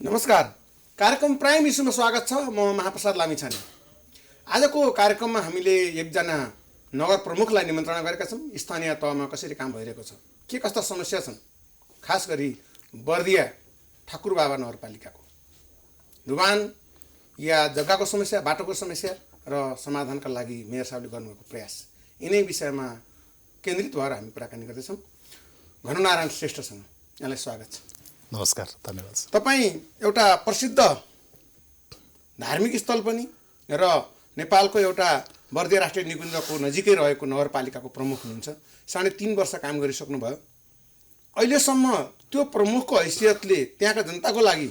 नमस्कार। कार्यक्रम प्राइम इस्युमा स्वागत छ। म महाप्रसाद लामिछाने। आजको कार्यक्रममा हामीले एकजना नगर प्रमुखलाई निमन्त्रणा गरेका छौँ। स्थानीय तहमा कसरी काम भइरहेको छ, के कस्ता समस्या छन्, खास गरी बर्दिया ठाकुरबाबा नगरपालिकाको धुवान या जग्गाको समस्या, बाटोको समस्या र समाधानका लागि मेयर साहबले गर्नुभएको प्रयास, यिनै विषयमा केन्द्रित भएर हामी कुराकानी गर्दैछौँ। घनुनारायण श्रेष्ठसँग यहाँलाई स्वागत छ। नमस्कार, धन्यवाद। तपाईँ एउटा प्रसिद्ध धार्मिक स्थल पनि र नेपालको एउटा बर्दिया राष्ट्रिय निकुञ्जको नजिकै रहेको नगरपालिकाको प्रमुख हुनुहुन्छ। 3.5 वर्ष काम गरिसक्नुभयो। अहिलेसम्म त्यो प्रमुखको हैसियतले त्यहाँका जनताको लागि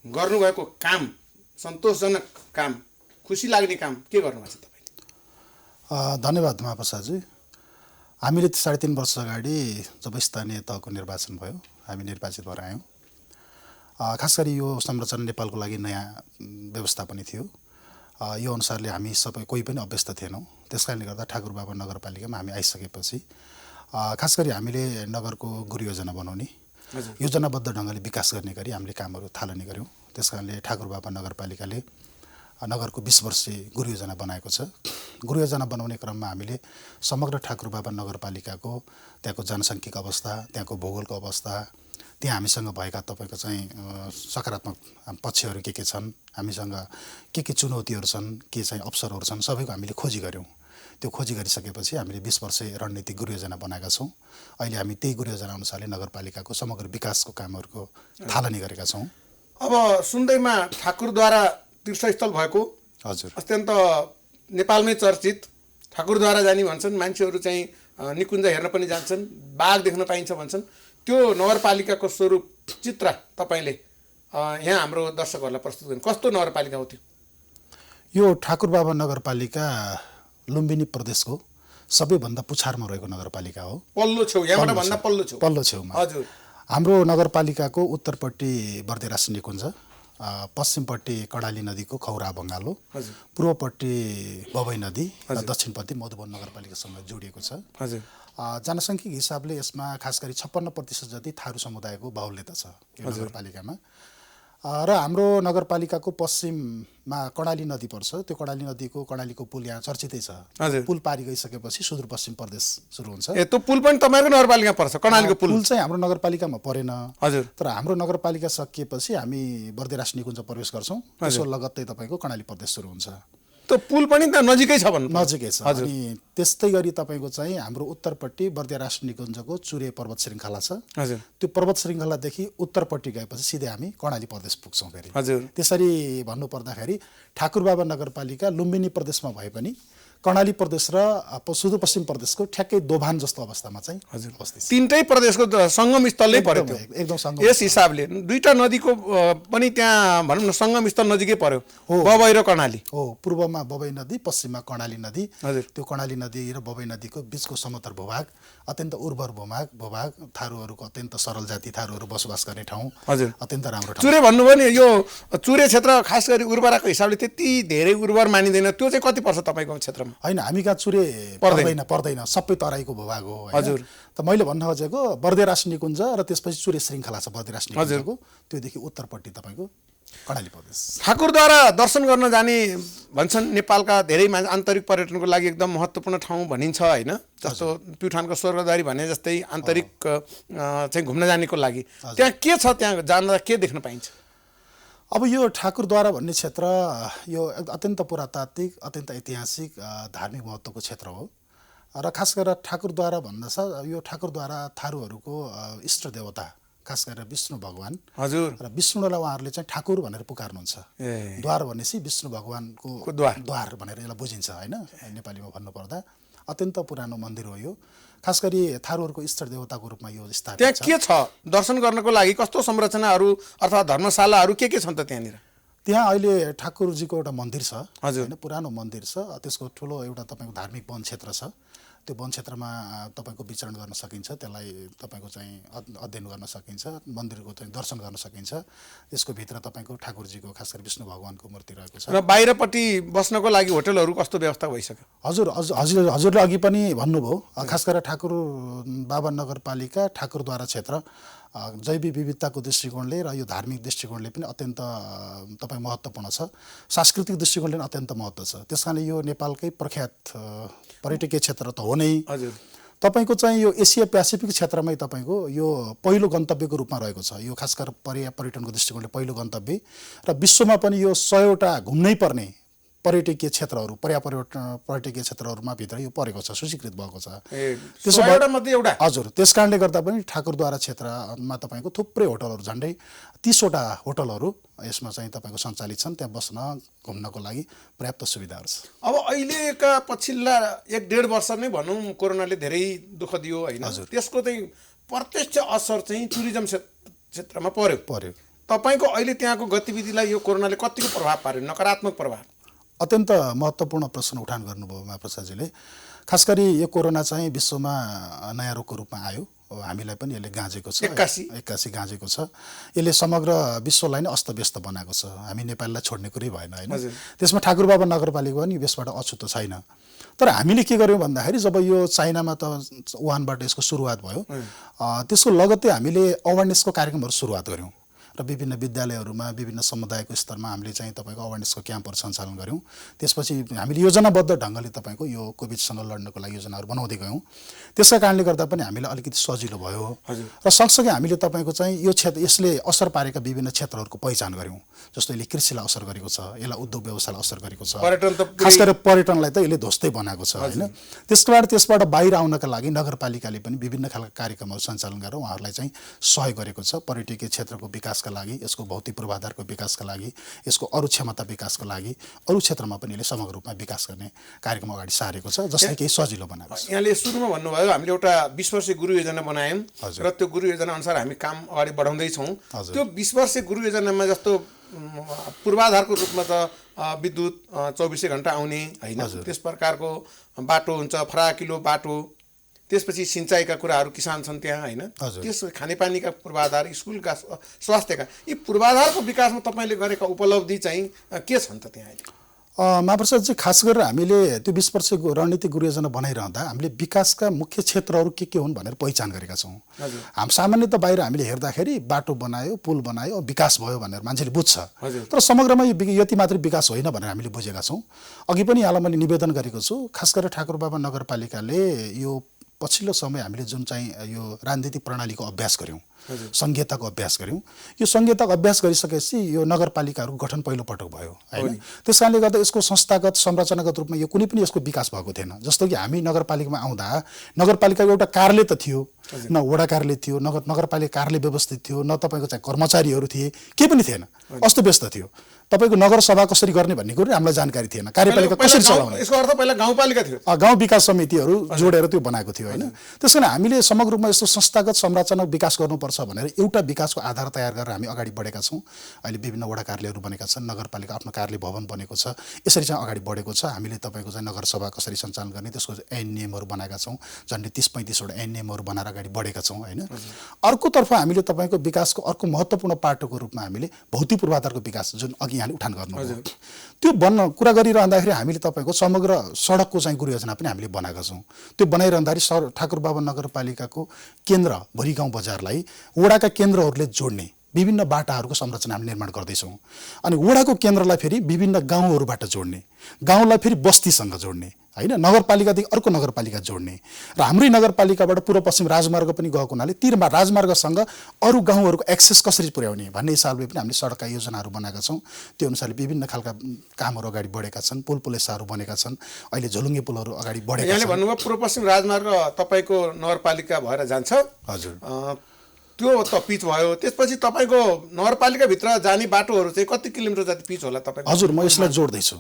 गर्नुभएको काम, सन्तोषजनक काम, खुसी लाग्ने काम के गर्नुभएको छ तपाईँले? धन्यवाद महाप्रसादजी। हामीले 3.5 वर्ष अगाडि जब स्थानीय तहको निर्वाचन भयो, हामी निर्वाचित भएर आयौँ। खास गरी यो संरचना नेपालको लागि नयाँ व्यवस्था पनि थियो। यो अनुसारले हामी सबै कोही पनि अभ्यस्त थिएनौँ। त्यस कारणले गर्दा ठाकुरबाबा नगरपालिकामा हामी आइसकेपछि खास गरी हामीले नगरको गुरुयोजना बनाउने, योजनाबद्ध ढङ्गले विकास गर्ने गरी हामीले कामहरू थालनी गऱ्यौँ। त्यस कारणले ठाकुरबाबा नगरपालिकाले नगरको 20 वर्षीय गुरुयोजना बनाएको छ। गुरुयोजना बनाउने क्रममा हामीले समग्र ठाकुरबाबा नगरपालिकाको त्यहाँको जनसाङ्ख्यिक अवस्था, त्यहाँको भूगोलको अवस्था, त्यहाँ हामीसँग भएका तपाईँको चाहिँ सकारात्मक पक्षहरू के छन्, हामीसँग के चुनौतीहरू छन्, के चाहिँ अवसरहरू छन्, सबैको हामीले खोजी गऱ्यौँ। त्यो खोजी गरिसकेपछि हामीले 20 वर्षीय रणनीतिक गुरुयोजना बनाएका छौँ। अहिले हामी त्यही गुरुयोजना अनुसारले नगरपालिकाको समग्र विकासको कामहरूको थालनी गरेका छौँ। अब सुन्दैमा ठाकुरद्वारा तीर्थस्थल भएको, हजुर, अत्यन्त नेपालमै चर्चित ठाकुरद्वारा जाने भन्छन्। मान्छेहरू चाहिँ निकुञ्ज हेर्न पनि जान्छन्, बाघ देख्न पाइन्छ भन्छन्। त्यो नगरपालिकाको स्वरूप चित्र तपाईँले यहाँ हाम्रो दर्शकहरूलाई प्रस्तुत गर्नु। कस्तो नगरपालिका हो त्यो? यो ठाकुरबाबा नगरपालिका लुम्बिनी प्रदेशको सबैभन्दा पुछारमा रहेको नगरपालिका हो। पल्लो छेउ, यहाँबाट भन्दा पल्लो छेउमा। हजुर। हाम्रो नगरपालिकाको उत्तरपट्टि बर्दिया राष्ट्रिय निकुञ्ज, पश्चिमपट्टि कडाली नदीको खौरा बङ्गालो, पूर्वपट्टि बबई नदी र दक्षिणपट्टि मधुबन नगरपालिकासँग जोडिएको छ। हजुर। जनसङ्ख्यिक हिसाबले यसमा खास गरी 56% जति थारू समुदायको बाहुल्यता छ यो नगरपालिकामा। र हाम्रो नगरपालिकाको पश्चिममा कर्णाली नदी पर्छ। त्यो कर्णालीको पुल यहाँ चर्चितै छ। पुल पारी गइसकेपछि सुदूरपश्चिम प्रदेश सुरु हुन्छ। त्यो पुल पनि तपाईँको नगरपालिकामा पर्छ? कर्णालीको पुल चाहिँ हाम्रो नगरपालिकामा परेन। हजुर। तर हाम्रो नगरपालिका सकिएपछि हामी बर्दिया राष्ट्रिय निकुञ्ज प्रवेश गर्छौँ। त्यसो लगत्तै तपाईँको कर्णाली प्रदेश सुरु हुन्छ। त्यो पुल पनि त नजिकै छ भन्नु? नजिकै छ। अनि त्यस्तै गरी तपाईँको चाहिँ हाम्रो उत्तरपट्टि बर्दिया राष्ट्रिय निकुञ्जको चुरे पर्वत श्रृङ्खला छ। हजुर। त्यो पर्वत श्रृङ्खलादेखि उत्तरपट्टि गएपछि सिधै हामी कर्णाली प्रदेश पुग्छौँ फेरि। हजुर। त्यसरी भन्नुपर्दाखेरि ठाकुरबाबा नगरपालिका लुम्बिनी प्रदेशमा भए पनि कर्णाली प्रदेश र सुदूरपश्चिम प्रदेशको ठ्याक्कै दोभान जस्तो अवस्थामा चाहिँ अवस्थित छ। तीनटै प्रदेशको सङ्गम स्थलमै पर्यो त्यो। एकदम सङ्गम। यस हिसाबले दुईटा नदीको पनि त्यहाँ भनौँ न सङ्गम स्थल नजिकै पर्यो, बबई र कर्णाली। हो, पूर्वमा बबई नदी, पश्चिममा कर्णाली नदी। हजुर। त्यो कर्णाली नदी र बबई नदीको बिचको समतल भूभाग, अत्यन्त उर्वर भूभाग, थारूहरूको अत्यन्त सरल जाति थारूहरू बसोबास गर्ने ठाउँ। हजुर। अत्यन्त राम्रो ठाउँ। चुरे भन्नुभयो नि, यो चुरे क्षेत्र खास गरी उर्वराको हिसाबले त्यति धेरै उर्वर मानिँदैन। त्यो चाहिँ कति पर्छ तपाईँको क्षेत्रमा? होइन, हामी कहाँ चुरे पर्दैन, सबै तराईको भूभाग हो। हजुर। त मैले भन्न खोजेको बर्दिया राष्ट्रिय निकुञ्ज र त्यसपछि चुरे श्रृङ्खला छ बर्दिया राष्ट्रिय निकुञ्जको, त्योदेखि उत्तरपट्टि तपाईँको कर्णाली प्रदेश। ठाकुरद्वारा दर्शन गर्न जाने भन्छन् नेपालका धेरै आन्तरिक पर्यटनको लागि एकदम महत्त्वपूर्ण ठाउँ भनिन्छ होइन? जस्तो प्युठानको स्वर्गद्वारी भने जस्तै आन्तरिक चाहिँ घुम्न जानेको लागि त्यहाँ के छ? त्यहाँ जाँदा के देख्न पाइन्छ? अब यो ठाकुरद्वारा भन्ने क्षेत्र यो अत्यन्त पुरातात्विक, अत्यन्त ऐतिहासिक, धार्मिक महत्त्वको क्षेत्र हो। र खास गरेर ठाकुरद्वारा भन्दा यो ठाकुरद्वारा थारूहरूको इष्ट देवता खास गरेर विष्णु भगवान। हजुर। र विष्णुलाई उहाँहरूले चाहिँ ठाकुर भनेर पुकार्नुहुन्छ। द्वार भनेपछि विष्णु भगवानको द्वार भनेर यसलाई बुझिन्छ होइन, नेपालीमा भन्नुपर्दा। अत्यन्त पुरानो मन्दिर हो यो। खास गरी थारूहरूको इष्ट देवताको रूपमा यो स्थापित छ। त्यहाँ के छ दर्शन गर्नको लागि? कस्तो संरचनाहरू अथवा धर्मशालाहरू के छन् त त्यहाँनिर? त्यहाँ अहिले ठाकुरजीको एउटा मन्दिर छ। हजुर। होइन, पुरानो मन्दिर छ। त्यसको ठुलो एउटा तपाईँको धार्मिक वन क्षेत्र छ। त्यो वन क्षेत्रमा तपाईँको विचरण गर्न सकिन्छ, त्यसलाई तपाईँको चाहिँ अध्ययन गर्न सकिन्छ, मन्दिरको चाहिँ दर्शन गर्न सकिन्छ। त्यसको भित्र तपाईँको ठाकुरजीको खास गरी विष्णु भगवानको मूर्ति रहेको छ। र बाहिरपट्टि बस्नको लागि होटलहरू कस्तो व्यवस्था भइसक्यो? हजुरले अघि पनि भन्नुभयो, खास गरेर ठाकुर बाबा नगरपालिका ठाकुरद्वारा क्षेत्र जैविक विविधताको दृष्टिकोणले र यो धार्मिक दृष्टिकोणले पनि अत्यन्त तपाईँ महत्त्वपूर्ण छ, सांस्कृतिक दृष्टिकोणले पनि अत्यन्त महत्त्व छ। त्यस कारण यो नेपालकै प्रख्यात पर्यटकीय क्षेत्र त हो नै। हजुर, तपाईँको चाहिँ यो एसिया पेसिफिक क्षेत्रमै तपाईँको यो पहिलो गन्तव्यको रूपमा रहेको छ। यो खास गरेर पर्यटनको दृष्टिकोणले पहिलो गन्तव्य र विश्वमा पनि यो 100वटा घुम्नै पर्ने पर्यटकीय क्षेत्रहरू पर्यटकीय क्षेत्रहरूमा भित्र यो परेको छ, सूचीकृत भएको छ। त्यसो भएर मध्ये एउटा। हजुर, त्यस कारणले गर्दा पनि ठाकुरद्वारा क्षेत्रमा तपाईँको थुप्रै होटलहरू, झन्डै 30वटा होटलहरू यसमा चाहिँ तपाईँको सञ्चालित छन्। त्यहाँ बस्न घुम्नको लागि पर्याप्त सुविधाहरू छ। अब अहिलेका पछिल्ला 1-1.5 वर्ष नै भनौँ कोरोनाले धेरै दुःख दियो होइन, त्यसको चाहिँ प्रत्यक्ष असर चाहिँ टुरिज्म क्षेत्रमा पर्यो। तपाईँको अहिले त्यहाँको गतिविधिलाई यो कोरोनाले कतिको प्रभाव पार्यो, नकारात्मक प्रभाव? अत्यन्त महत्त्वपूर्ण प्रश्न उठान गर्नुभयो महाप्रसादजीले। खास गरी यो कोरोना चाहिँ विश्वमा नयाँ रोगको रूपमा आयो, हामीलाई पनि यसले गाँजेको छ, 81 गाँजेको छ। यसले समग्र विश्वलाई नै अस्तव्यस्त बनाएको छ। हामी नेपाललाई छोड्ने कुरै भएन होइन। त्यसमा ठाकुरबाबा नगरपालिका पनि यसबाट अछुतो छैन। तर हामीले के गर्यौँ भन्दाखेरि जब यो चाइनामा त वुहानबाट यसको सुरुवात भयो, त्यसको लगत्तै हामीले अवेरनेसको कार्यक्रमहरू सुरुवात गऱ्यौँ र विभिन्न विद्यालयहरूमा विभिन्न समुदायको स्तरमा हामीले चाहिँ तपाईँको अवेरनेसको क्याम्पहरू सञ्चालन गऱ्यौँ। त्यसपछि हामीले योजनाबद्ध ढङ्गले तपाईँको यो कोभिडसँग लड्नको लागि योजनाहरू बनाउँदै गयौँ। त्यसका कारणले गर्दा पनि हामीलाई अलिकति सजिलो भयो र सँगसँगै हामीले तपाईँको चाहिँ यो क्षेत्र यसले असर पारेका विभिन्न क्षेत्रहरूको पहिचान गऱ्यौँ। जस्तो यसले कृषिलाई असर गरेको छ, यसलाई उद्योग व्यवसायलाई असर गरेको छ, खास गरेर पर्यटनलाई त यसले ध्वस्तै बनाएको छ होइन। त्यसबाट बाहिर आउनका लागि नगरपालिकाले पनि विभिन्न खालका कार्यक्रमहरू सञ्चालन गरेर उहाँहरूलाई चाहिँ सहयोग गरेको छ। पर्यटकीय क्षेत्रको विकास लागि, यसको भौतिक पूर्वाधारको विकासका लागि, यसको अरू क्षमता विकासको लागि अरू क्षेत्रमा पनि यसले समग्र रूपमा विकास गर्ने कार्यक्रम अगाडि सारेको छ, जसले केही सजिलो बनाएको छ। यहाँले सुरुमा भन्नुभयो हामीले एउटा 20 वर्षीय गुरु योजना बनायौँ र त्यो गुरु योजना अनुसार हामी काम अगाडि बढाउँदैछौँ। त्यो 20 वर्षीय गुरु योजनामा जस्तो पूर्वाधारको रूपमा त विद्युत 24 घण्टा आउने होइन, त्यस प्रकारको बाटो हुन्छ, फराकिलो बाटो, त्यसपछि सिँचाइका कुराहरू, किसान छन् त्यहाँ होइन, त्यस खानेपानीका पूर्वाधार, स्कुलका, स्वास्थ्यका, यी पूर्वाधारको विकासमा तपाईँले गरेका उपलब्धि चाहिँ के छन् त त्यहाँ अहिले? महाप्रसाद चाहिँ खास गरेर हामीले त्यो 20 वर्षीय रणनीतिक गुरु योजना बनाइरहँदा हामीले विकासका मुख्य क्षेत्रहरू के हुन् भनेर पहिचान गरेका छौँ। हामी सामान्यतः बाहिर हामीले हेर्दाखेरि बाटो बनायो, पुल बनायो, विकास भयो भनेर मान्छेले बुझ्छ, तर समग्रमा यो यति मात्रै विकास होइन भनेर हामीले बुझेका छौँ। अघि पनि यहाँलाई मैले निवेदन गरेको छु, खास गरेर ठाकुरबाबा नगरपालिकाले यो पछिल्लो समय हामीले जुन चाहिँ यो राजनीतिक प्रणालीको अभ्यास गऱ्यौँ, संहिताको अभ्यास गऱ्यौँ। यो संहिताको अभ्यास गरिसकेपछि यो नगरपालिकाहरूको गठन पहिलोपटक भयो होइन। त्यस कारणले गर्दा यसको संस्थागत संरचनागत रूपमा यो कुनै पनि यसको विकास भएको थिएन। जस्तो कि हामी नगरपालिकामा आउँदा नगरपालिकाको एउटा कार्यालय त थियो, न वडा कार्यालय थियो, नगरपालिका कार्यालय व्यवस्थित थियो, न तपाईँको चाहिँ कर्मचारीहरू थिए, केही पनि थिएन, अस्तव्यस्त थियो। तपाईँको नगरसभा कसरी गर्ने भन्ने कुरो हामीलाई जानकारी थिएन, कार्यपालिका कसरी चलाउने। यसको अर्थ पहिला गाउँपालिका थियो, गाउँ विकास समितिहरू जोडेर त्यो बनाएको थियो होइन। त्यस कारण हामीले समग्र रूपमा यस्तो संस्थागत संरचना विकास गर्नुपर्छ भनेर एउटा विकासको आधार तयार गरेर हामी अगाडि बढेका छौँ। अहिले विभिन्न वडा कार्यालयहरू बनेका छन्, नगरपालिका आफ्नो कार्यालय भवन बनेको छ, यसरी चाहिँ अगाडि बढेको छ। हामीले तपाईँको चाहिँ नगरसभा कसरी सञ्चालन गर्ने त्यसको ऐन नियमहरू बनाएका छौँ, झन्डै 30-35 वटा ऐन नियमहरू बनाएर अगाडि बढेका छौँ होइन। अर्कोतर्फ हामीले तपाईँको विकासको अर्को महत्त्वपूर्ण पाटोको रूपमा हामीले भौतिक पूर्वाधारको विकास जुन अघि यहाँले उठान गर्नुभयो त्यो कुरा गरिरहँदाखेरि हामीले तपाईँको समग्र सडकको चाहिँ गुरु योजना पनि हामीले बनाएका छौँ। त्यो बनाइरहँदाखेरि ठाकुरबाबा नगरपालिकाको केन्द्र भरी गाउँ बजारलाई वडाका केन्द्रहरूले जोड्ने विभिन्न बाटाहरूको संरचना हामी निर्माण गर्दैछौँ। अनि वडाको केन्द्रलाई फेरि विभिन्न गाउँहरूबाट जोड्ने, गाउँलाई फेरि बस्तीसँग जोड्ने होइन, नगरपालिकादेखि अर्को नगरपालिका जोड्ने र हाम्रै नगरपालिकाबाट पूर्व पश्चिम राजमार्ग पनि गएको हुनाले ती राजमार्गसँग अरू गाउँहरूको एक्सेस कसरी पुर्याउने भन्ने हिसाबले पनि हामीले सडकका योजनाहरू बनाएका छौँ। त्यो अनुसारले विभिन्न खालका कामहरू अगाडि बढेका छन्, पुल पुलेसाहरू बनेका छन्, अहिले झोलुङ्गे पुलहरू अगाडि बढेका छन्। यहाँले भन्नुभयो पूर्व पश्चिम राजमार्ग तपाईँको नगरपालिका भएर जान्छ। हजुर, त्यो त पिच भयो, त्यसपछि तपाईँको नगरपालिकाभित्र जाने बाटोहरू चाहिँ कति किलोमिटर जति पिच होला तपाईँको? हजुर, म यसलाई जोड्दैछु।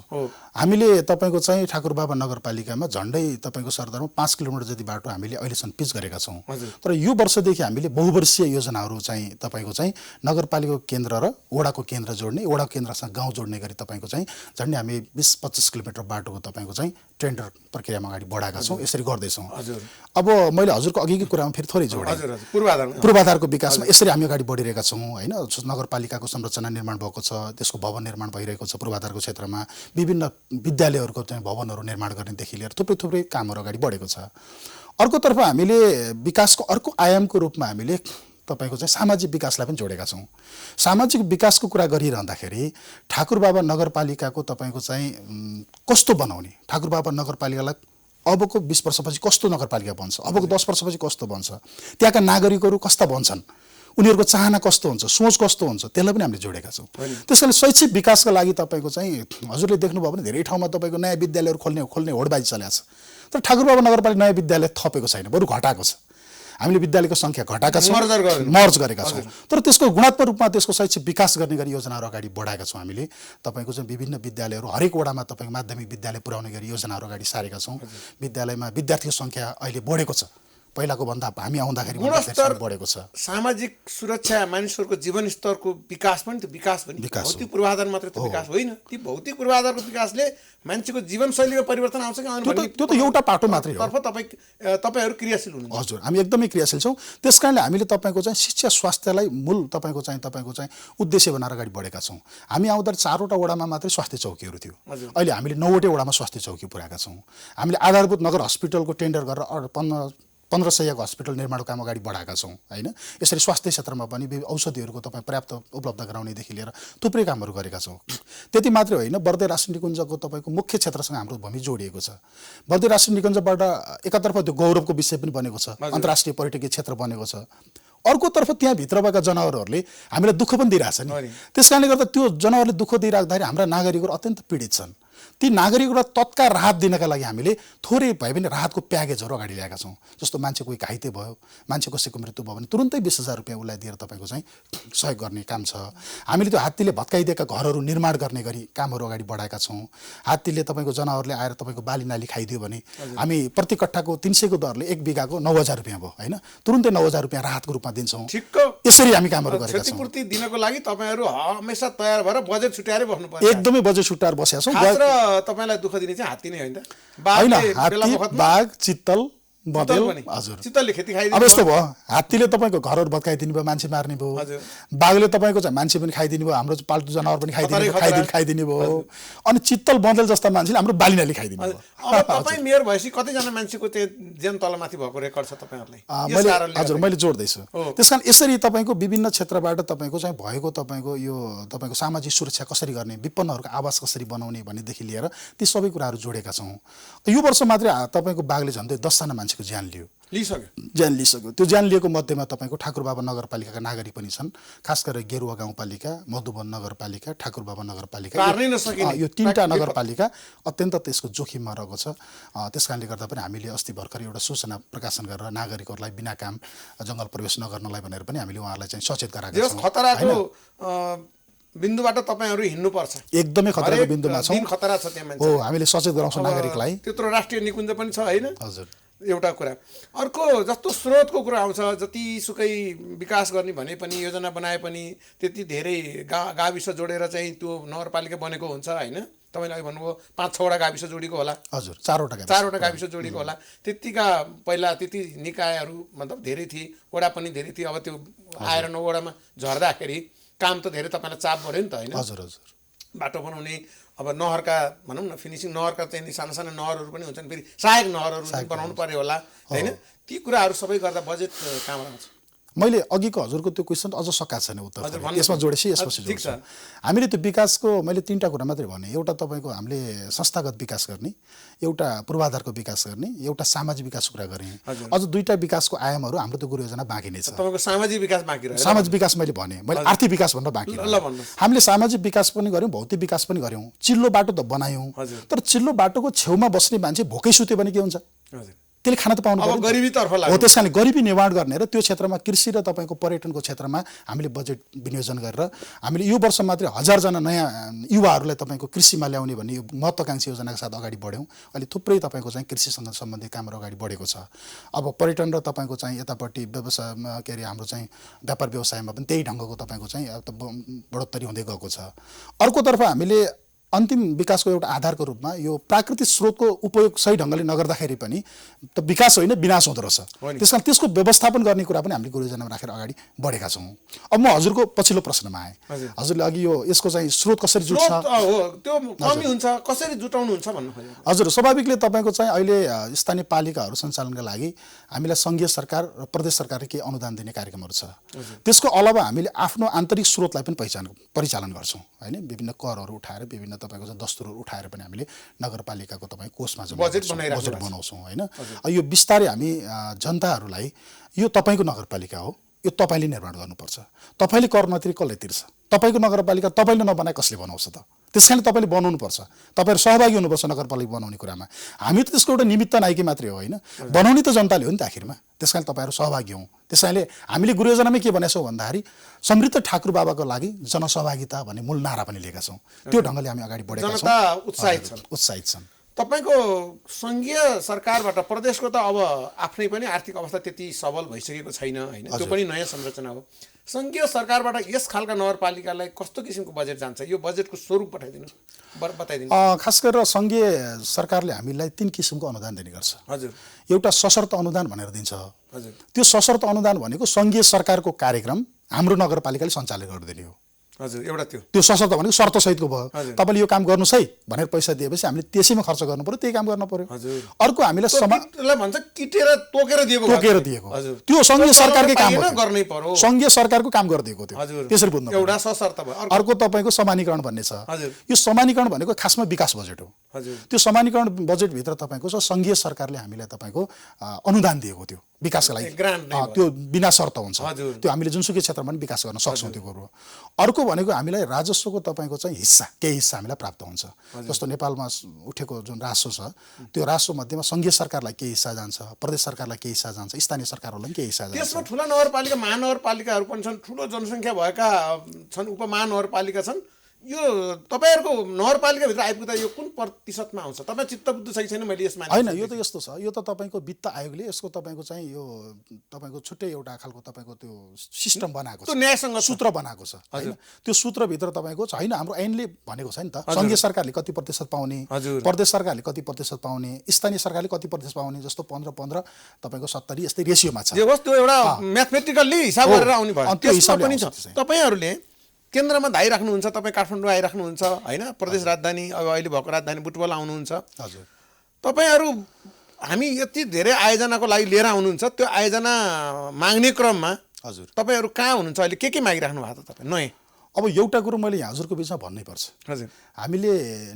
हामीले तपाईँको चाहिँ ठाकुरबाबा नगरपालिकामा झन्डै तपाईँको सरदरमा 5 किलोमिटर जति बाटो हामीले अहिलेसम्म पिच गरेका छौँ। तर यो वर्षदेखि हामीले बहुवर्षीय योजनाहरू चाहिँ तपाईँको चाहिँ नगरपालिकाको केन्द्र र वडाको केन्द्र जोड्ने, वडाको केन्द्रसँग गाउँ जोड्ने गरी तपाईँको चाहिँ झन्डै हामी 20-25 किलोमिटर बाटोको तपाईँको चाहिँ टेन्डर प्रक्रियामा अगाडि बढाएका छौँ। यसरी गर्दैछौँ। अब मैले हजुरको अघिकै कुरामा फेरि थोरै जोडेँ। पूर्वाधारको विकासमा यसरी हामी अगाडि बढिरहेका छौँ होइन। नगरपालिकाको संरचना निर्माण भएको छ, त्यसको भवन निर्माण भइरहेको छ। पूर्वाधारको क्षेत्रमा विभिन्न विद्यालयहरूको चाहिँ भवनहरू निर्माण गर्नेदेखि लिएर थुप्रै कामहरू अगाडि बढेको छ। अर्कोतर्फ हामीले विकासको अर्को आयामको रूपमा हामीले तपाईँको चाहिँ सामाजिक विकासलाई पनि जोडेका छौँ। सामाजिक विकासको कुरा गरिरहँदाखेरि ठाकुरबाबा नगरपालिकाको तपाईँको चाहिँ कस्तो बनाउने, ठाकुरबाबा नगरपालिकालाई अबको 20 वर्षपछि कस्तो नगरपालिका बन्छ, अबको 10 वर्षपछि कस्तो बन्छ, त्यहाँका नागरिकहरू कस्ता बन्छन्, उनीहरूको चाहना कस्तो हुन्छ, सोच कस्तो हुन्छ, त्यसलाई पनि हामीले जोडेका छौँ। त्यसकारण शैक्षिक विकासका लागि तपाईँको चाहिँ हजुरले देख्नुभयो भने धेरै ठाउँमा तपाईँको नयाँ विद्यालयहरू खोल्ने होडबाजी चलेको छ। तर ठाकुरबाबा नगरपालिका नयाँ विद्यालय थपेको छैन, बरु घटाएको छ। हामीले विद्यालयको सङ्ख्या घटाएका छौँ, मर्ज गरेका छौँ। तर त्यसको गुणात्मक रूपमा त्यसको शैक्षिक विकास गर्ने गरी योजनाहरू अगाडि बढाएका छौँ। हामीले तपाईँको चाहिँ विभिन्न विद्यालयहरू हरेक वडामा तपाईँको माध्यमिक विद्यालय पुर्याउने गरी योजनाहरू अगाडि सारेका छौँ। विद्यालयमा विद्यार्थीको सङ्ख्या अहिले बढेको छ, पहिलाको भन्दा हामी आउँदाखेरि बढेको छ। सामाजिक सुरक्षा, मानिसहरूको जीवन स्तरको विकास पनि त विकास पनि भौतिक पूर्वाधार मात्रै त विकास होइन। ती भौतिक पूर्वाधारको विकासले मान्छेको जीवनशैलीमा परिवर्तन आउँछ कि आउनु, त्यो त एउटा पाटो मात्रै हो। तपाईँहरू क्रियाशील हुनुहुन्छ। हजुर, हामी एकदमै क्रियाशील छौँ। त्यसकारणले हामीले तपाईँको चाहिँ शिक्षा स्वास्थ्यलाई मूल तपाईँको चाहिँ उद्देश्य बनाएर अगाडि बढेका छौँ। हामी आउँदाखेरि 4वटा वडामा मात्रै स्वास्थ्य चौकीहरू थियो, अहिले हामीले 9वटै वडामा स्वास्थ्य चौकी पुर्याएका छौँ। हामीले आधारभूत नगर हस्पिटलको टेन्डर गरेर 1500को हस्पिटल निर्माणको काम अगाडि बढाएका छौँ होइन। यसरी स्वास्थ्य क्षेत्रमा पनि औषधिहरूको तपाईँ पर्याप्त उपलब्ध गराउनेदेखि लिएर थुप्रै कामहरू गरेका छौँ। त्यति मात्रै होइन, बर्दे राष्ट्रिय निकुञ्जको तपाईँको मुख्य क्षेत्रसँग हाम्रो भूमि जोडिएको छ। बर्दे राष्ट्रिय निकुञ्जबाट एकातर्फ त्यो गौरवको विषय पनि बनेको छ, अन्तर्राष्ट्रिय पर्यटकीय क्षेत्र बनेको छ। अर्कोतर्फ त्यहाँभित्र भएका जनावरहरूले हामीलाई दुःख पनि दिइरहेछ नि। त्यसकारणले गर्दा त्यो जनावरले दुःख दिइराख्दाखेरि हाम्रा नागरिकहरू अत्यन्त पीडित छन्। ती नागरिकहरूलाई तत्काल राहत दिनका लागि हामीले थोरै भए पनि राहतको प्याकेजहरू अगाडि ल्याएका छौँ। जस्तो मान्छे कोही घाइते भयो, मान्छे कसैको मृत्यु भयो भने तुरुन्तै 20,000 रुपियाँ उसलाई दिएर तपाईँको चाहिँ सहयोग गर्ने काम छ। हामीले त्यो हात्तीले भत्काइदिएका घरहरू निर्माण गर्ने गरी कामहरू अगाडि बढाएका छौँ। हात्तीले तपाईँको जनावरले आएर तपाईँको बाली नाली खाइदियो भने हामी प्रति कट्ठाको 300 को दरले 1 बिघाको 9,000 रुपियाँ भयो होइन, तुरुन्तै 9,000 रुपियाँ राहतको रूपमा दिन्छौँ। यसरी हामी कामहरू गरेका छौँ। क्षतिपूर्ति दिनको लागि तपाईँहरू हमेसा तयार भएर बजेट छुट्याएरै बस्नुपर्छ। एकदमै बजेट छुट्याएर बसेका छौँ। तपाईँलाई दुःख दिने चाहिँ हात्ती नै होइन, हात्ती, बाघ, चित्तल, बँदेल। हजुर, चित्तलले खेती खाइदिनु। अब यस्तो भयो, हात्तीले तपाईँको घरहरू भत्काइदिनु भयो, मान्छे मार्ने भयो। बाघले तपाईँको चाहिँ मान्छे पनि खाइदिनु भयो, हाम्रो पाल्तु जनावर पनि खाइदिने भयो। अनि चित्तल, बँदेल जस्ता मान्छेले हाम्रो बाली नाली खाइदिनु भयो। अब तपाईँ मेयर भएपछि कतिजना मान्छेको त्यो ज्यान तलमाथि भएको रेकर्ड छ तपाईँहरूलाई? हजुर, मैले जोड्दैछु। त्यसकारण यसरी तपाईँको विभिन्न क्षेत्रबाट तपाईँको चाहिँ भएको तपाईँको यो तपाईँको सामाजिक सुरक्षा कसरी गर्ने, विपन्नहरूको आवास कसरी बनाउने भन्नेदेखि लिएर ती सबै कुराहरू जोडेका छौँ। यो वर्ष मात्रै तपाईँको बाघले झन्डै 10 जना मान्छेको ज्यान लिइसक्यो। त्यो ज्यान लिएको मध्येमा तपाईँको ठाकुरबाबा नगरपालिकाका नागरिक पनि छन्। खास गरेर गेरुवा गाउँपालिका, मधुवन नगरपालिका, ठाकुरबाबा नगरपालिका, यो 3टा नगरपालिका अत्यन्त त्यसको जोखिममा रहेको छ। त्यसकारणले गर्दा पनि हामीले अस्ति भर्खर एउटा सूचना प्रकाशन गरेर नागरिकहरूलाई बिना काम जङ्गल प्रवेश नगर्नलाई भनेर पनि हामीले उहाँहरूलाई चाहिँ सचेत गराएका छौँ। खतराको बिन्दुबाट तपाईँहरू हिँड्नुपर्छ, एकदमै खतराको बिन्दुमा छौँ। खतरा छ त्यहाँ मान्छे। हो, हामीले सचेत गराउँछौँ नागरिकलाई। त्यत्रो राष्ट्रिय निकुञ्ज पनि छ होइन। हजुर, एउटा कुरा। अर्को जस्तो स्रोतको कुरा आउँछ, जतिसुकै विकास गर्ने भने पनि, योजना बनाए पनि त्यति धेरै गाविस जोडेर चाहिँ त्यो नगरपालिका बनेको हुन्छ होइन। तपाईँले अघि भन्नुभयो 5-6वटा गाविस जोडिएको होला। हजुर, 4वटा गाविस जोडिएको होला। त्यतिका पहिला त्यति निकायहरू मतलब धेरै थिए, वडा पनि धेरै थिए। अब त्यो आएर 9 वडामा झर्दाखेरि काम त धेरै तपाईँलाई चाप बढ्यो नि त होइन। हजुर हजुर, बाटो बनाउने, अब नहरका भनौँ न फिनिसिङ नहरका चाहिँ साना साना नहरहरू पनि हुन्छन्, फेरि सहायक नहरहरू बनाउनु पर्यो होला होइन। ती कुराहरू सबै गर्दा बजेट काम आउँछ। मैले अघिको हजुरको त्यो क्वेसन अझ सकाएको छैन उत्तर, यसमा जोडेपछि यसपछि जोड्छु। हामीले त्यो विकासको मैले 3टा कुरा मात्रै भने, एउटा तपाईँको हामीले संस्थागत विकास गर्ने, एउटा पूर्वाधारको विकास गर्ने, एउटा सामाजिक विकासको कुरा गर्ने। अझ 2टा विकासको आयामहरू हाम्रो त्यो गुरु योजना बाँकी नै छ। तपाईँको सामाजिक विकास बाँकी रह्यो? सामाजिक विकास मैले भने, मैले आर्थिक विकास भन्न बाँकी रह्यो। हामीले सामाजिक विकास पनि गऱ्यौँ, भौतिक विकास पनि गऱ्यौँ। चिल्लो बाटो त बनायौँ, तर चिल्लो बाटोको छेउमा बस्ने मान्छे भोकै सुत्यो भने के हुन्छ? त्यसले खान त पाउनु अब पर्यो नि त। गरिबीतर्फ हो लाग्नु त्यस कारणले गरिबी निवारण गर्ने र त्यो क्षेत्रमा कृषि र तपाईँको पर्यटनको क्षेत्रमा हामीले बजेट विनियोजन गरेर हामीले यो वर्ष मात्रै 1000 जना नयाँ युवाहरूलाई तपाईँको कृषिमा ल्याउने भन्ने यो महत्त्वाकांक्षी योजनाको साथ अगाडि बढ्यौँ। अहिले थुप्रै तपाईँको चाहिँ कृषिसँग सम्बन्धित कामहरू अगाडि बढेको छ। अब पर्यटन र तपाईँको चाहिँ यतापट्टि व्यवसायमा के अरे हाम्रो चाहिँ व्यापार व्यवसायमा पनि त्यही ढङ्गको तपाईँको चाहिँ बढोत्तरी हुँदै गएको छ। अर्कोतर्फ हामीले अन्तिम विकासको एउटा आधारको रूपमा यो प्राकृतिक स्रोतको उपयोग सही ढङ्गले नगर्दाखेरि पनि त विकास होइन विनाश हुँदो रहेछ। त्यसकारण त्यसको व्यवस्थापन गर्ने कुरा पनि हामीले गुरुजनामा राखेर अगाडि बढेका छौँ। अब म हजुरको पछिल्लो प्रश्नमा आएँ। हजुरले अघि यो यसको चाहिँ स्रोत कसरी जुट्छ, त्यो कमी हुन्छ कसरी जुटाउनु हुन्छ भन्नु खोजेको। हजुर स्वाभाविकले तपाईँको चाहिँ अहिले स्थानीय पालिकाहरू सञ्चालनका लागि हामीलाई सङ्घीय सरकार र प्रदेश सरकारले केही अनुदान दिने कार्यक्रमहरू छ। त्यसको अलावा हामीले आफ्नो आन्तरिक स्रोतलाई पनि परिचालन गर्छौँ होइन। विभिन्न करहरू उठाएर विभिन्न तपाईँको चाहिँ दस्तुरहरू उठाएर पनि हामीले नगरपालिकाको तपाईँ कोषमा बजेट बनाउँछौँ होइन। यो बिस्तारै हामी जनताहरूलाई यो तपाईँको नगरपालिका हो, यो तपाईँले निर्माण गर्नुपर्छ, तपाईँले कर नतिरी कसले तिर्छ, तपाईँको नगरपालिका तपाईँले नबनाए कसले बनाउँछ त। त्यस कारणले तपाईँले बनाउनुपर्छ, तपाईँहरू सहभागी हुनुपर्छ नगरपालिका बनाउने कुरामा। हामी त त्यसको एउटा निमित्त नायकी मात्रै हो होइन, बनाउने त जनताले हो नि त आखिरमा। त्यस कारण तपाईँहरू सहभागी हौँ। त्यस कारणले हामीले गुरुयोजनामै के भनेको छौँ भन्दाखेरि समृद्ध ठाकुर बाबाको लागि जनसहभागिता भन्ने मूल नारा पनि लिएका छौँ। त्यो ढङ्गले हामी अगाडि बढेका छौँ। जनता उत्साहित छन्। तपाईँको सङ्घीय सरकारबाट प्रदेशको त अब आफ्नै पनि आर्थिक अवस्था त्यति सबल भइसकेको छैन होइन, त्यो पनि नयाँ संरचना हो। सङ्घीय सरकारबाट यस खालका नगरपालिकालाई कस्तो किसिमको बजेट जान्छ, यो बजेटको स्वरूप बताइदिनु। खास गरेर सङ्घीय सरकारले हामीलाई 3 किसिमको अनुदान दिने गर्छ। हजुर। एउटा सशर्त अनुदान भनेर दिन्छ। हजुर। त्यो सशर्त अनुदान भनेको सङ्घीय सरकारको कार्यक्रम हाम्रो नगरपालिकाले सञ्चालन गरिदिने हो। हजुर। एउटा त्यो सशर्त भनेको शर्तसहितको भयो। तपाईँले यो काम गर्नुहोस् है भनेर पैसा दिएपछि हामीले त्यसैमा खर्च गर्नु पर्यो, त्यही काम गर्न पर्यो। अर्को हामीले भन्छ किटेर तोकेर दिएको त्यो सङ्घीय सरकारकै काम गर्नै पर्यो, सङ्घीय सरकारको काम गरिदिएको त्यो, त्यसरी बुझ्नु। एउटा सशर्त भयो। अर्को तपाईँको समानीकरण भन्ने छ। यो समानीकरण भनेको खासमा विकास बजेट हो। त्यो समानीकरण बजेटभित्र तपाईँको छ सङ्घीय सरकारले हामीलाई तपाईँको अनुदान दिएको त्यो विकासका लागि, त्यो बिना शर्त हुन्छ। त्यो हामीले जुनसुकै क्षेत्रमा पनि विकास गर्न सक्छौँ त्यो कुरो। अर्को भनेको हामीलाई राजस्वको तपाईँको चाहिँ केही हिस्सा हामीलाई प्राप्त हुन्छ। जस्तो नेपालमा उठेको जुन राजस्व छ त्यो राजस्व मध्येमा सङ्घीय सरकारलाई केही हिस्सा जान्छ, प्रदेश सरकारलाई केही हिस्सा जान्छ, स्थानीय सरकारहरूलाई केही हिस्सा जान्छ। त्यसमा ठुला नगरपालिका महानगरपालिकाहरू पनि छन्, ठुलो जनसङ्ख्या भएका छन्, उपमहानगरपालिका छन्। यो तपाईँहरूको नगरपालिकाभित्र आइपुग्दा यो कुन प्रतिशतमा आउँछ? तपाईँ चित्तबुद्ध छ कि छैन मैले यसमा? होइन, यो त यस्तो छ, यो त तपाईँको वित्त आयोगले यसको तपाईँको चाहिँ यो तपाईँको छुट्टै एउटा खालको तपाईँको त्यो सिस्टम बनाएको छ, न्यायसँग सूत्र बनाएको छ होइन। त्यो सूत्रभित्र तपाईँको छैन, हाम्रो ऐनले भनेको छ नि त सङ्घीय सरकारले कति प्रतिशत पाउने, प्रदेश सरकारले कति प्रतिशत पाउने, स्थानीय सरकारले कति प्रतिशत पाउने, जस्तो 15-15 तपाईँको 70 यस्तै रेसियोमा छ। त्यो एउटा म्याथमेटिकल्ली हिसाब गरेर आउने भयो। त्यो हिसाब पनि छ। तपाईँहरूले केन्द्रमा धाइराख्नुहुन्छ, तपाईँ काठमाडौँ आइराख्नुहुन्छ होइन, प्रदेश राजधानी अब अहिले भएको राजधानी बुटवल आउनुहुन्छ। हजुर। तपाईँहरू हामी यति धेरै आयोजनाको लागि लिएर आउनुहुन्छ, त्यो आयोजना माग्ने क्रममा हजुर तपाईँहरू कहाँ हुनुहुन्छ अहिले, के मागिराख्नु भएको त तपाईँ नयाँ? अब एउटा कुरो मैले यहाँ हजुरको बिचमा भन्नै पर्छ। हजुर। हामीले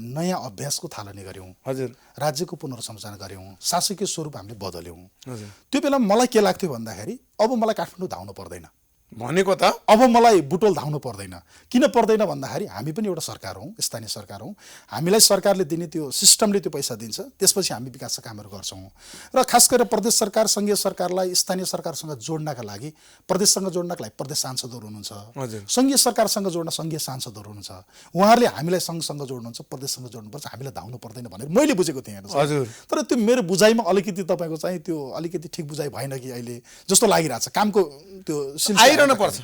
नयाँ अभ्यासको थालनी गऱ्यौँ। हजुर। राज्यको पुनर्संरचना गऱ्यौँ, शासकीय स्वरूप हामीले बदल्यौँ। हजुर। त्यो बेला मलाई के लाग्थ्यो भन्दाखेरि अब मलाई काठमाडौँ धाउनु पर्दैन भनेको त, अब मलाई बुटोल धाउनु पर्दैन। किन पर्दैन भन्दाखेरि हामी पनि एउटा सरकार हौँ, स्थानीय सरकार हौँ। हामीलाई सरकारले दिने त्यो सिस्टमले त्यो पैसा दिन्छ, त्यसपछि हामी विकासका कामहरू गर्छौँ। र खास गरेर प्रदेश सरकार सङ्घीय सरकारलाई स्थानीय सरकारसँग जोड्नका लागि, प्रदेशसँग जोड्नका लागि प्रदेश सांसदहरू हुनुहुन्छ, सङ्घीय सरकारसँग जोड्न सङ्घीय सांसदहरू हुनुहुन्छ। उहाँहरूले हामीलाई सङ्घसँग जोड्नुहुन्छ, प्रदेशसँग जोड्नुपर्छ, हामीलाई धाउनु पर्दैन भनेर मैले बुझेको थिएँ। हजुर। तर त्यो मेरो बुझाइमा अलिकति तपाईँको चाहिँ त्यो अलिकति ठिक बुझाइ भएन कि अहिले जस्तो लागिरहेछ। कामको त्यो पर्छ।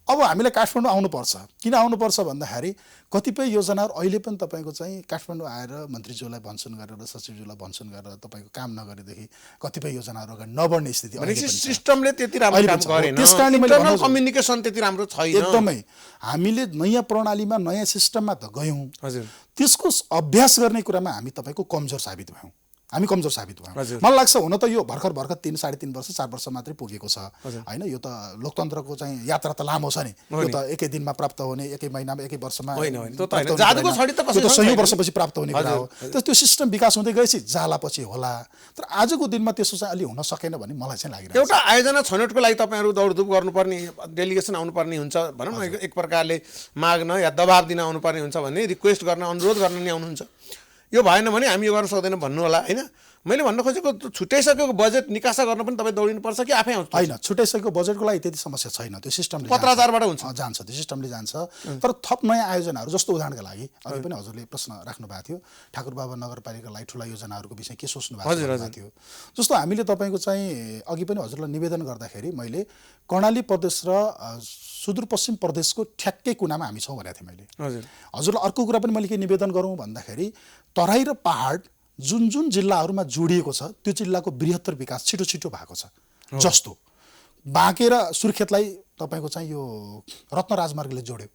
अब हामीलाई काठमाडौँ आउनुपर्छ। किन आउनुपर्छ भन्दाखेरि कतिपय योजनाहरू अहिले पनि तपाईँको चाहिँ काठमाडौँ आएर मन्त्रीज्यूलाई भन्छन् गरेर, सचिवज्यूलाई भन्छन् गरेर तपाईँको काम नगरेदेखि कतिपय योजनाहरू अगाडि नबढ्ने स्थिति सिस्टमले त्यति राम्रो काम गरेन, इन्टरनल कम्युनिकेसन त्यति राम्रो छैन। एकदमै हामीले नयाँ प्रणालीमा नयाँ सिस्टममा त गयौँ। हजुर। त्यसको अभ्यास गर्ने कुरामा हामी तपाईँको कमजोर साबित भयौँ, हामी कमजोर साबित भयौँ। मलाई लाग्छ हुन त यो भर्खर 3-3.5 वर्ष 4 वर्ष मात्रै पुगेको छ होइन। यो त लोकतन्त्रको चाहिँ यात्रा त लामो छ नि, यो त एकै दिनमा प्राप्त हुने, एकै महिनामा, एकै वर्षमा, सयौं वर्षपछि प्राप्त हुने कुरा हो। त्यो सिस्टम विकास हुँदै गएपछि जालापछि होला। तर आजको दिनमा त्यसो चाहिँ अलि हुन सकेन भन्ने मलाई चाहिँ लागिरहेको छ। एउटा आयोजना छनौटको लागि तपाईँहरू दौडधुप गर्नुपर्ने, डेलिगेसन आउनुपर्ने हुन्छ भनौँ न, एक प्रकारले माग्न या दबाब दिन आउनुपर्ने हुन्छ भने, रिक्वेस्ट गर्न, अनुरोध गर्न नि आउनुहुन्छ। यो भएन भने हामी यो गर्न सक्दैनौँ भन्नु होला होइन। मैले भन्न खोजेको छुट्याइसकेको बजेट निकासा गर्न पनि तपाईँ दौडिनुपर्छ कि आफै आउँछ? होइन, छुट्याइसकेको बजेटको लागि त्यति समस्या छैन, त्यो सिस्टमले पत्राचारबाट हुन्छ? जान्छ, त्यो सिस्टमले जान्छ। तर थप नयाँ आयोजनाहरू, जस्तो उदाहरणका लागि अघि पनि हजुरले प्रश्न राख्नु भएको थियो, ठाकुरबाबा नगरपालिकालाई ठुला योजनाहरूको विषय के सोच्नु भएको थियो। जस्तो हामीले तपाईँको चाहिँ अघि पनि हजुरलाई निवेदन गर्दाखेरि मैले कर्णाली प्रदेश र सुदूरपश्चिम प्रदेशको ठ्याक्कै कुनामा हामी छौँ भनेको थिएँ मैले। हजुरलाई अर्को कुरा पनि मैले के निवेदन गरौँ भन्दाखेरि तराई र पहाड जुन जुन जिल्लाहरूमा जोडिएको छ त्यो जिल्लाको बृहत्तर विकास छिटो छिटो भएको छ। जस्तो बाँके र सुर्खेतलाई तपाईँको चाहिँ यो रत्न राजमार्गले जोड्यो,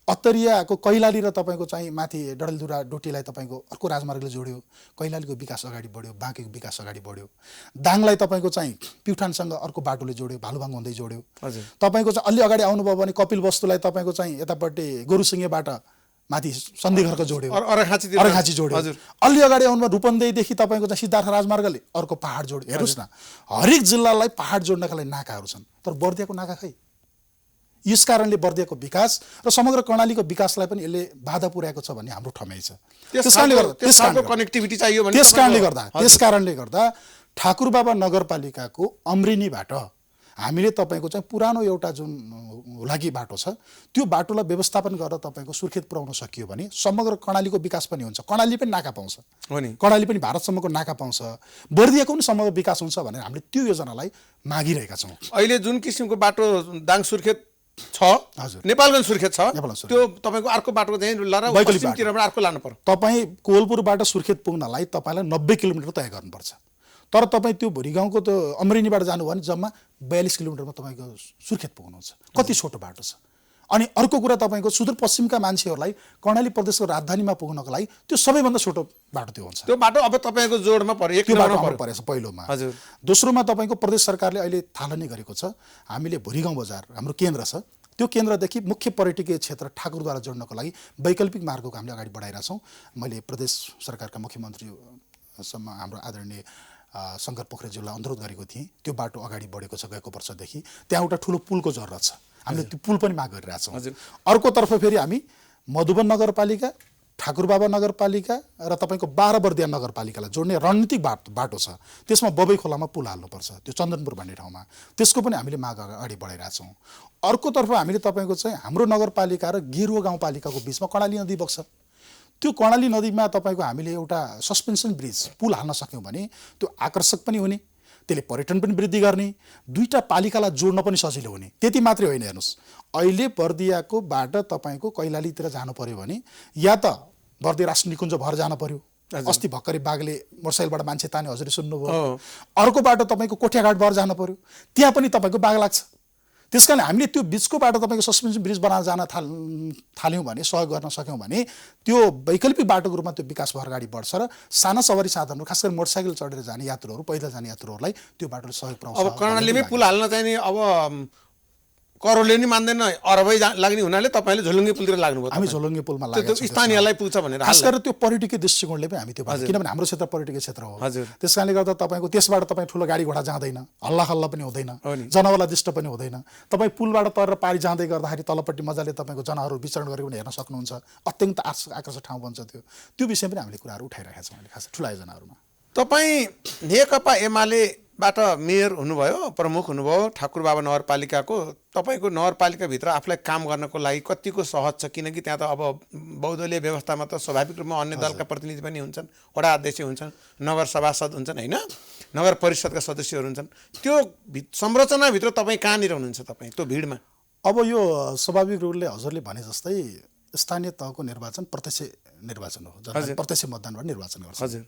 अत्तरियाको कैलाली र तपाईँको चाहिँ माथि डडेलधुरा डोटीलाई तपाईँको अर्को राजमार्गले जोड्यो, कैलालीको विकास अगाडि बढ्यो, बाँकेको विकास अगाडि बढ्यो। दाङलाई तपाईँको चाहिँ प्युठानसँग अर्को बाटोले जोड्यो, भालुबाङ हुँदै जोड्यो। तपाईँको चाहिँ अलि अगाडि आउनुभयो भने कपिल वस्तुलाई तपाईँको चाहिँ यतापट्टि गोरुसिङेबाट माथि सन्धिघरको जोड्यो, अर्घाँची जोड्यो। अलि अगाडि आउनुभयो रूपन्देहीदेखि तपाईँको चाहिँ सिद्धार्थ राजमार्गले अर्को पहाड जोड्यो। हेर्नुहोस् न, हरेक जिल्लालाई पहाड जोड्नका लागि नाकाहरू छन्, तर बर्दियाको नाका खै। यस कारणले बर्दियाको विकास र समग्र कर्णालीको विकासलाई पनि यसले बाधा पुर्याएको छ भन्ने हाम्रो ठमाइ छ। त्यस कारणले गर्दा ठाकुरबाबा नगरपालिकाको अमरेनीबाट हामीले तपाईँको चाहिँ पुरानो एउटा जुन हुलाकी बाटो छ त्यो बाटोलाई व्यवस्थापन गरेर तपाईँको सुर्खेत पुर्याउन सकियो भने समग्र कर्णालीको विकास पनि हुन्छ। कर्णाली पनि नाका पाउँछ, कर्णाली पनि भारतसम्मको नाका पाउँछ, बर्दियाको पनि समग्र विकास हुन्छ भनेर हामीले त्यो योजनालाई मागिरहेका छौँ। अहिले जुन किसिमको बाटो दाङ सुर्खेत छ, नेपालगञ्ज सुर्खेत छ, त्यो तपाईँको अर्को बाटो चाहिँ पश्चिमतिरबाट अर्को लानु पर्छ। तपाईँ कोवलपुरबाट सुर्खेत पुग्नलाई तपाईँलाई 90 किलोमिटर तय गर्नुपर्छ। तर तपाईँ त्यो भुरीगाउँको त्यो अमरेनीबाट जानुभयो भने जम्मा 42 किलोमिटरमा तपाईँको सुर्खेत पुग्नुहुन्छ। कति छोटो बाटो छ। अनि अर्को कुरा तपाईँको सुदूरपश्चिमका मान्छेहरूलाई कर्णाली प्रदेशको राजधानीमा पुग्नको लागि त्यो सबैभन्दा छोटो बाटो त्यो हुन्छ। त्यो बाटो अब तपाईँको जोडमा पर्यो, त्यो बाटो परेछ पहिलोमा। दोस्रोमा तपाईँको प्रदेश सरकारले अहिले थालनी गरेको छ, हामीले भुरीगाउँ बजार हाम्रो केन्द्र छ, त्यो केन्द्रदेखि मुख्य पर्यटकीय क्षेत्र ठाकुरद्वारा जोड्नको लागि वैकल्पिक मार्गको हामीले अगाडि बढाइरहेका छौँ। मैले प्रदेश सरकारका मुख्यमन्त्रीसम्म हाम्रो आदरणीय शङ्कर पोखरेलज्यूलाई अनुरोध गरेको थिएँ, त्यो बाटो अगाडि बढेको छ गएको वर्षदेखि। त्यहाँ एउटा ठुलो पुलको जरुरत छ, हामीले त्यो पुल पनि माग गरिरहेछौँ। अर्कोतर्फ फेरि हामी मधुवन नगरपालिका, ठाकुरबाबा नगरपालिका र तपाईँको 12 बर्दिया नगरपालिकालाई जोड्ने रणनीतिक बाटो छ, त्यसमा बबई खोलामा पुल हाल्नुपर्छ, त्यो चन्दनपुर भन्ने ठाउँमा। त्यसको पनि हामीले माग अगाडि बढाइरहेछौँ। अर्कोतर्फ हामीले तपाईँको चाहिँ हाम्रो नगरपालिका र गेरुवा गाउँपालिकाको बिचमा कर्णाली नदी बग्छ, त्यो कर्णाली नदीमा तपाईँको हामीले एउटा सस्पेन्सन ब्रिज पुल हाल्न सक्यौँ भने त्यो आकर्षक पनि हुने, त्यसले पर्यटन पनि वृद्धि गर्ने, दुईटा पालिकालाई जोड्न पनि सजिलो हुने। त्यति मात्रै होइन, हेर्नुहोस् अहिले बर्दियाकोबाट तपाईँको कैलालीतिर जानु पर्यो भने या त बर्दिया राष्ट्रिय निकुञ्ज भएर जानु पर्यो, अस्ति भर्खरै बाघले मोटरसाइकलबाट मान्छे तान्यो हजुरले सुन्नुभयो। अर्को बाटो तपाईँको कोठियाघाट भएर जानु पर्यो, त्यहाँ पनि तपाईँको बाघ लाग्छ। त्यस कारण हामीले त्यो बिचको बाटो तपाईँको सस्पेन्सन ब्रिज बनाएर जान थाल्यौँ भने, सहयोग गर्न सक्यौँ भने त्यो वैकल्पिक बाटोको रूपमा त्यो विकास भएर अगाडि बढ्छ र साना सवारी साधनहरू, खास गरी मोटरसाइकल चढेर जाने यात्रुहरू, पैदल जाने यात्रुहरूलाई त्यो बाटोले सहयोग पुऱ्याउँछ। अब कर्णालीमै पुल हाल्न चाहिँ अब करोडले नि मान्दैन, अरबै लाग्ने हुनाले तपाईँले झोलुङ्गे पुलतिर लाग्नुभयो। हामी झोलुङ्गे पुलमा लाग्यो, स्थानीयलाई पुग्छ भनेर, खास गरेर त्यो पर्यटकीय दृष्टिकोणले पनि हामी त्यो किनभने हाम्रो क्षेत्र पर्यटकीय क्षेत्र हो। त्यस कारणले गर्दा तपाईँको त्यसबाट तपाईँ ठुलो गाडी घोडा जाँदैन, हल्ला खल्ला पनि हुँदैन, जनावरलाई डिस्टर्ब पनि हुँदैन। तपाईँ पुलबाट तरेर पारी जाँदै गर्दाखेरि तलपट्टि मजाले तपाईँको जनावरहरू विचरण गरेर पनि हेर्न सक्नुहुन्छ, अत्यन्त आकर्षक ठाउँ बन्छ त्यो विषय पनि हामीले कुराहरू उठाइरहेका छौँ अहिले खास ठुला योजनाहरूमा। तपाईँ नेकपा एमालेबाट मेयर हुनुभयो, प्रमुख हुनुभयो ठाकुरबाबा नगरपालिकाको। तपाईँको नगरपालिकाभित्र आफूलाई काम गर्नको लागि कतिको सहज छ? किनकि त्यहाँ त अब बहुदलीय व्यवस्थामा त स्वाभाविक रूपमा अन्य दलका प्रतिनिधि पनि हुन्छन्, वडा अध्यक्ष हुन्छन्, नगर सभासद हुन्छन्, होइन, नगर परिषदका सदस्यहरू हुन्छन्। त्यो संरचनाभित्र तपाईँ कहाँनिर हुनुहुन्छ तपाईँ त्यो भिडमा? अब यो स्वाभाविक रूपले हजुरले भने जस्तै स्थानीय तहको निर्वाचन प्रत्यक्ष निर्वाचन हो, प्रत्यक्ष मतदानबाट निर्वाचन गर्छ। हजुर,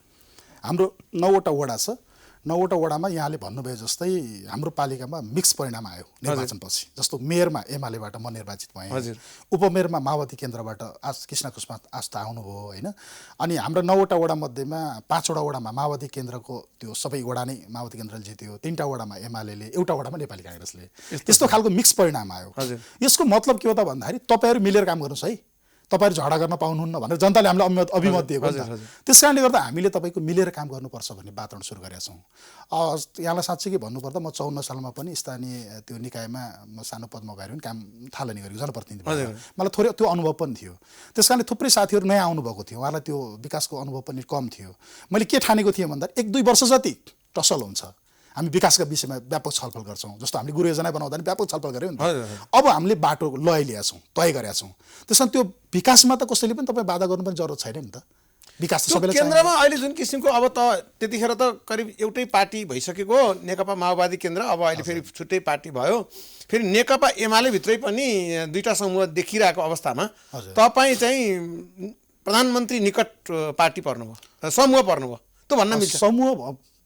हाम्रो 9वटा वडा छ, 9वटा वडामा यहाँले भन्नुभयो जस्तै हाम्रो पालिकामा मिक्स परिणाम आयो निर्वाचनपछि। जस्तो मेयरमा एमालेबाट म निर्वाचित भएँ, उपमेयरमा माओवादी केन्द्रबाट कृष्ण कुष्मा आस्था आउनुभयो, होइन। अनि हाम्रो 9वटा वडा मध्येमा 5वटा वडामा माओवादी केन्द्रको त्यो सबै वडा नै माओवादी केन्द्रले जित्यो, 3टा वडामा एमाले, एउटा वडामा नेपाली काङ्ग्रेसले। त्यस्तो खालको मिक्स परिणाम आयो। यसको मतलब के हो त भन्दाखेरि तपाईँहरू मिलेर काम गर्नुहोस् है, तपाईँहरू झगडा गर्न पाउनुहुन्न भनेर जनताले हामीलाई अभिमत दिएको नि त। त्यस कारणले गर्दा हामीले तपाईँको मिलेर काम गर्नुपर्छ भन्ने वातावरण सुरु गरेका छौँ। यहाँलाई साँच्चै के भन्नुपर्दा म 54 सालमा पनि स्थानीय त्यो निकायमा म सानो पदमा भएर पनि काम थालनी गरेको जनप्रतिनिधि भएर मलाई थोरै त्यो अनुभव पनि थियो। त्यस कारणले थुप्रै साथीहरू नयाँ आउनुभएको थियो, उहाँलाई त्यो विकासको अनुभव पनि कम थियो। मैले के ठानेको थिएँ भन्दा 1-2 वर्ष जति टसल हुन्छ हामी विकासका विषयमा व्यापक छलफल गर्छौँ। जस्तो हामीले गुरु योजना बनाउँदा पनि व्यापक छलफल गऱ्यौँ नि त। अब हामीले बाटो ल्याएका छौँ, तय गरेका छौँ। त्यसमा त्यो विकासमा त कसैले पनि तपाईँ बाधा गर्नु पनि जरुरत छैन नि त। विकास त सबैलाई केन्द्रमा अहिले जुन किसिमको अब त त्यतिखेर त करिब एउटै पार्टी भइसकेको नेकपा माओवादी केन्द्र, अब अहिले फेरि छुट्टै पार्टी भयो। फेरि नेकपा एमाले भित्रै पनि दुईटा समूह देखिरहेको अवस्थामा तपाईँ चाहिँ प्रधानमन्त्री निकट पार्टी पर्नुभयो, समूह पर्नुभयो, त्यो भन्न मिल्छ? समूह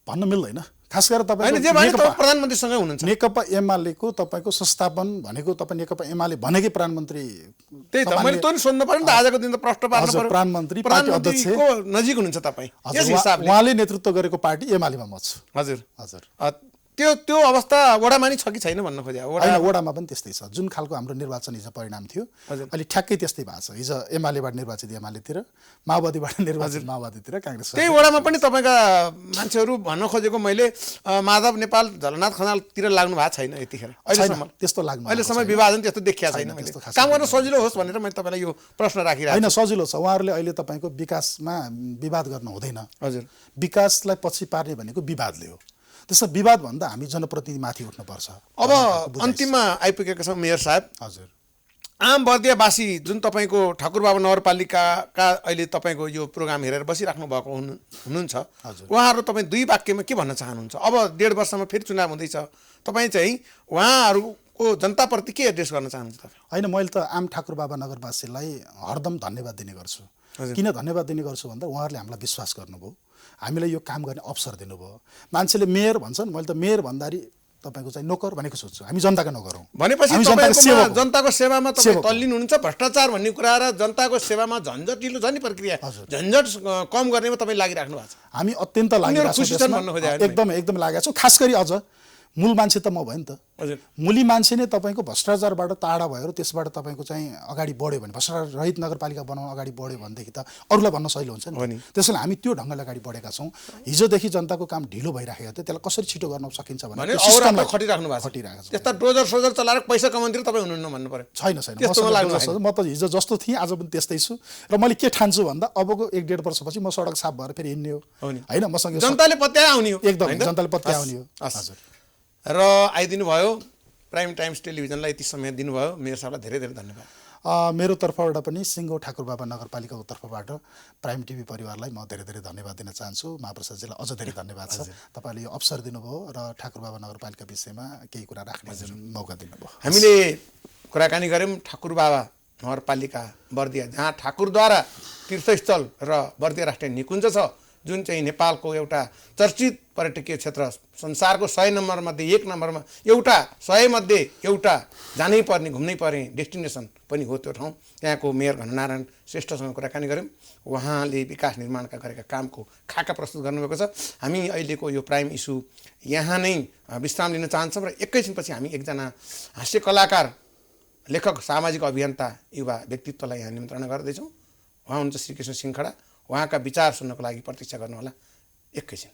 भन्न मिल्दैन। खास गरेर तपाईँ प्रधानमन्त्रीसँगै हुनुहुन्छ। नेकपा एमालेको तपाईँको संस्थापन भनेको तपाईँ नेकपा एमाले भनेकै प्रधानमन्त्री, त्यही त मैले त्यो नि सोध्नु पर्यो नि त। आजको दिन त प्रश्न पार्नु पर्यो। प्रधानमन्त्री पार्टी अध्यक्षको नजिक हुनुहुन्छ तपाईँ, यस हिसाबले उहाँले नेतृत्व गरेको पार्टी एमालेमा म छु। हजुर हजुर। त्यो अवस्था वडामा नि छ कि छैन भन्न खोजे? वडामा पनि त्यस्तै छ। जुन खालको हाम्रो निर्वाचन हिजो परिणाम थियो अहिले ठ्याक्कै त्यस्तै भएको छ। हिजो एमालेबाट निर्वाचित एमालेतिर, माओवादीबाट निर्वाचित माओवादीतिर, काङ्ग्रेस। त्यही वडामा पनि तपाईँका मान्छेहरू भन्न खोजेको मैले माधव नेपाल झलनाथ खनालतिर लाग्नु भएको छैन यतिखेर अहिलेसम्म? त्यस्तो लाग्नु अहिलेसम्म विभाजन त्यस्तो देखिया छैन। काम गर्न सजिलो होस् भनेर मैले तपाईँलाई यो प्रश्न राखिरहेको होइन। सजिलो छ। उहाँहरूले अहिले तपाईँको विकासमा विवाद गर्न हुँदैन। हजुर। विकासलाई पछि पार्ने भनेको विवादले हो। त्यसमा विवाद भन्दा हामी जनप्रतिनिधि माथि उठ्नुपर्छ। अब अन्तिममा आइपुगेका छौँ मेयर साहब। हजुर। आम बर्दियावासी जुन तपाईँको ठाकुरबाबा नगरपालिकाका अहिले तपाईँको यो प्रोग्राम हेरेर बसिराख्नु भएको हुनुहुन्छ, उहाँहरू तपाईँ 2 वाक्यमा के भन्न चाहनुहुन्छ? अब 1.5 वर्षमा फेरि चुनाव हुँदैछ, तपाईँ चाहिँ उहाँहरूको जनताप्रति के एड्रेस गर्न चाहनुहुन्छ तपाईँ? होइन, मैले त आम ठाकुरबाबा नगरवासीलाई हरदम धन्यवाद दिने गर्छु। किन धन्यवाद दिने गर्छु भन्दा उहाँहरूले हामीलाई विश्वास गर्नुभयो, हामीलाई यो काम गर्ने अवसर दिनुभयो। मान्छेले मेयर भन्छन्, मैले त मेयर भन्दाखेरि तपाईँको चाहिँ नोकर भनेको सोध्छु। हामी जनताको नोकर हौँ। भनेपछि जनताको सेवामा तपाईँ तल्लीन हुनुहुन्छ। भ्रष्टाचार भन्ने कुरा र जनताको सेवामा झन्झटिलो छ नि प्रक्रिया, झन्झट कम गर्नेमा तपाईँ लागिराख्नु भएको छ। हामी अत्यन्त लागिरहेको एकदम लागेका छौँ। खास गरी अझ मूल मान्छे त म भयो नि त। मूली मान्छे नै तपाईँको भ्रष्टाचारबाट टाढा भयो र त्यसबाट तपाईँको चाहिँ अगाडि बढ्यो भने, भ्रष्टाचार रहित नगरपालिका बनाउन अगाडि बढ्यो भनेदेखि त अरूलाई भन्न सजिलो हुन्छ नि। त्यसैले हामी त्यो ढङ्गले अगाडि बढेका छौँ। हिजोदेखि जनताको काम ढिलो भइराखेको थियो, त्यसलाई कसरी छिटो गर्न सकिन्छ भने खटिराख्नु भएको छ। त्यस्ता डोजर सोजर चलाएर पैसा कमाउनेतिर तपाईँ हुनुहुन्न भन्नु पर्यो? छैन। म त हिजो जस्तो थिएँ आज पनि त्यस्तै छु। र मैले के ठान्छु भन्दा अबको 1-1.5 वर्षपछि म सडक साफ भएर फेरि हिँड्ने हो होइन। मसँग जनताले पत्याए आउने हो। एकदम जनताले पत्याए आउने हो। हजुर। र आइदिनु भयो, प्राइम टाइम्स टेलिभिजनलाई यति समय दिनुभयो, मेयर साहबलाई धेरै धेरै धन्यवाद। मेरो तर्फबाट पनि सिङ्गो ठाकुरबाबा नगरपालिकाको तर्फबाट प्राइम टिभी परिवारलाई म धेरै धेरै धन्यवाद दिन चाहन्छु। महाप्रसादजीलाई अझ धेरै धन्यवाद छ, तपाईँले यो अवसर दिनुभयो र ठाकुरबाबा नगरपालिका विषयमा केही कुरा राख्ने मौका दिनुभयो। हामीले कुराकानी गऱ्यौँ ठाकुरबाबा नगरपालिका बर्दिया, जहाँ ठाकुरद्वारा तीर्थस्थल र बर्दिया राष्ट्रिय निकुञ्ज छ, जुन चाहिँ नेपालको एउटा चर्चित पर्यटकीय क्षेत्र, संसारको 100 नम्बरमध्ये 1 नम्बरमा, एउटा 100 मध्ये एउटा जानै पर्ने, घुम्नै पर्ने डेस्टिनेसन पनि हो त्यो ठाउँ। त्यहाँको मेयर घननारायण श्रेष्ठसँग कुराकानी गऱ्यौँ। उहाँले विकास निर्माणका गरेका कामको खाका प्रस्तुत गर्नुभएको छ। हामी अहिलेको यो प्राइम इस्यु यहाँ नै विश्राम लिन चाहन्छौँ र एकैछिनपछि हामी एकजना हास्य कलाकार, लेखक, सामाजिक अभियन्ता, युवा व्यक्तित्वलाई यहाँ निमन्त्रणा गर्दैछौँ। उहाँ हुनुहुन्छ श्रीकृष्ण सिंह खडा। उहाँका विचार सुन्नको लागि प्रतीक्षा गर्नुहोला एकैछिन।